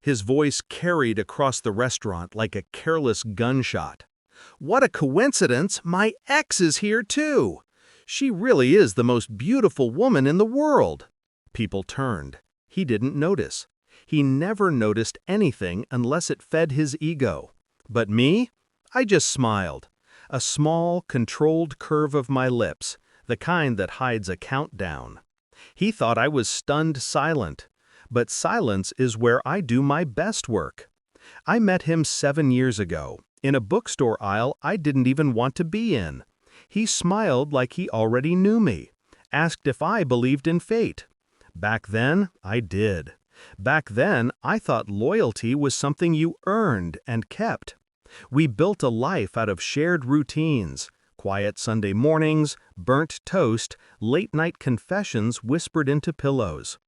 His voice carried across the restaurant like a careless gunshot. "What a coincidence! My ex is here too! She really is the most beautiful woman in the world!" People turned. He didn't notice. He never noticed anything unless it fed his ego. But me? I just smiled. A small, controlled curve of my lips, the kind that hides a countdown. He thought I was stunned silent. But silence is where I do my best work. I met him 7 years ago, in a bookstore aisle I didn't even want to be in. He smiled like he already knew me, asked if I believed in fate. Back then, I did. Back then, I thought loyalty was something you earned and kept. We built a life out of shared routines, quiet Sunday mornings, burnt toast, late-night confessions whispered into pillows.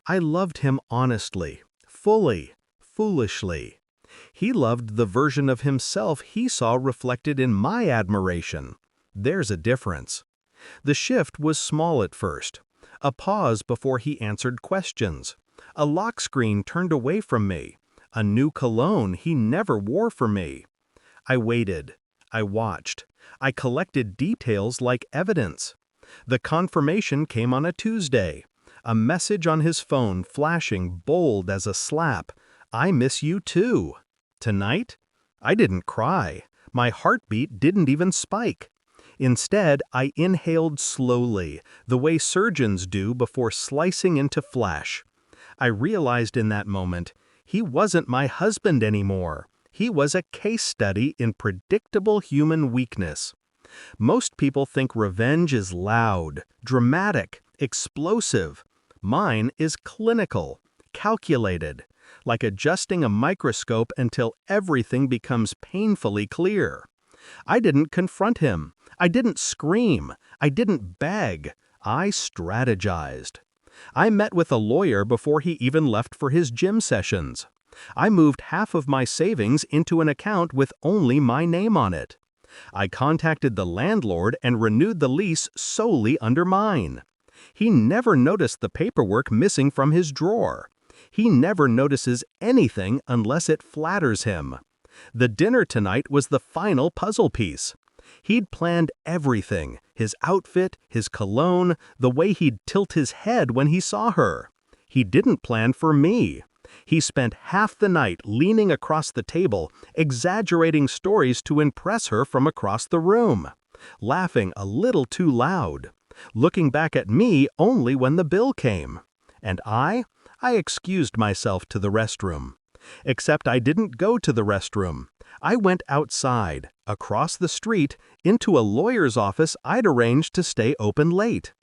I loved him honestly, fully, foolishly. He loved the version of himself he saw reflected in my admiration. There's a difference. The shift was small at first. A pause before he answered questions. A lock screen turned away from me. A new cologne he never wore for me. I waited. I watched. I collected details like evidence. The confirmation came on a Tuesday. A message on his phone flashing bold as a slap. "I miss you too." Tonight? I didn't cry. My heartbeat didn't even spike. Instead, I inhaled slowly, the way surgeons do before slicing into flesh. I realized in that moment, he wasn't my husband anymore. He was a case study in predictable human weakness. Most people think revenge is loud, dramatic, explosive. Mine is clinical, calculated, like adjusting a microscope until everything becomes painfully clear. I didn't confront him. I didn't scream. I didn't beg. I strategized. I met with a lawyer before he even left for his gym sessions. I moved half of my savings into an account with only my name on it. I contacted the landlord and renewed the lease solely under mine. He never noticed the paperwork missing from his drawer. He never notices anything unless it flatters him. The dinner tonight was the final puzzle piece. He'd planned everything, his outfit, his cologne, the way he'd tilt his head when he saw her. He didn't plan for me. He spent half the night leaning across the table, exaggerating stories to impress her from across the room, laughing a little too loud, looking back at me only when the bill came. And I excused myself to the restroom. Except I didn't go to the restroom. I went outside, across the street, into a lawyer's office I'd arranged to stay open late.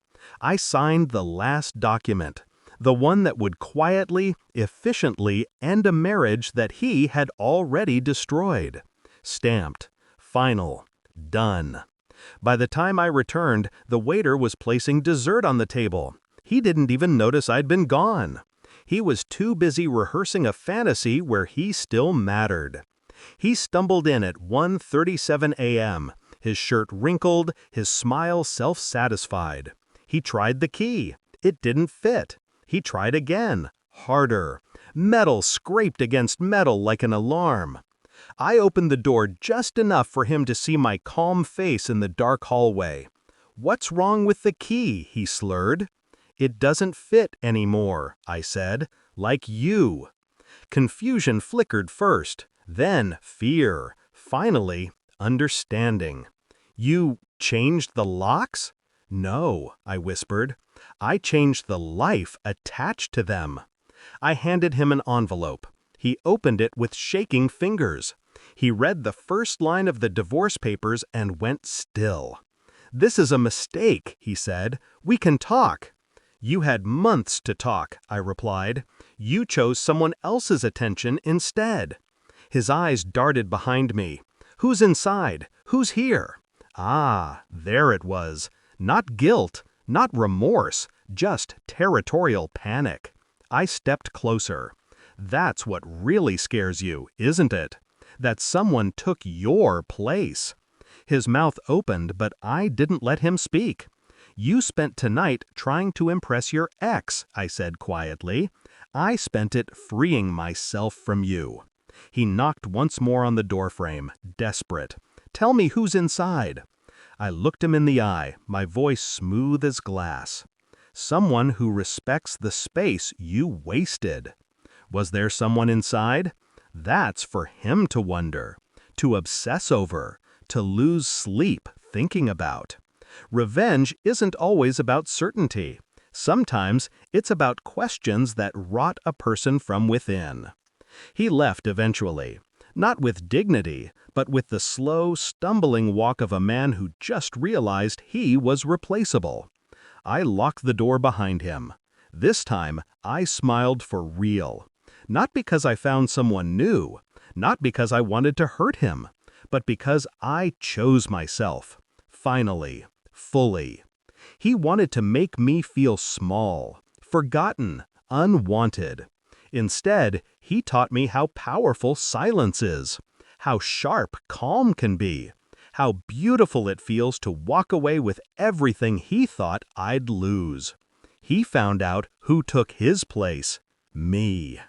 I signed the last document, the one that would quietly, efficiently end a marriage that he had already destroyed. Stamped. Final. Done. By the time I returned, the waiter was placing dessert on the table. He didn't even notice I'd been gone. He was too busy rehearsing a fantasy where he still mattered. He stumbled in at 1:37 a.m., his shirt wrinkled, his smile self-satisfied. He tried the key. It didn't fit. He tried again, harder. Metal scraped against metal like an alarm. I opened the door just enough for him to see my calm face in the dark hallway. "What's wrong with the key?" he slurred. "It doesn't fit anymore," I said, "like you." Confusion flickered first, then fear, finally understanding. "You changed the locks?" "No," I whispered. "I changed the life attached to them." I handed him an envelope. He opened it with shaking fingers. He read the first line of the divorce papers and went still. "This is a mistake," he said. "We can talk." "You had months to talk," I replied. "You chose someone else's attention instead." His eyes darted behind me. "Who's inside? Who's here?" Ah, there it was. Not guilt, not remorse, just territorial panic. I stepped closer. "That's what really scares you, isn't it? That someone took your place." His mouth opened, but I didn't let him speak. "You spent tonight trying to impress your ex," I said quietly. I spent it freeing myself from you." He knocked once more on the doorframe, desperate. "Tell me who's inside." I looked him in the eye, my voice smooth as glass. "Someone who respects the space you wasted." Was there someone inside? That's for him to wonder, to obsess over, to lose sleep thinking about. Revenge isn't always about certainty. Sometimes it's about questions that rot a person from within. He left eventually, not with dignity, but with the slow, stumbling walk of a man who just realized he was replaceable. I locked the door behind him. This time, I smiled for real. Not because I found someone new, not because I wanted to hurt him, but because I chose myself. Finally, fully. He wanted to make me feel small, forgotten, unwanted. Instead, he taught me how powerful silence is, how sharp calm can be, how beautiful it feels to walk away with everything he thought I'd lose. He found out who took his place, me.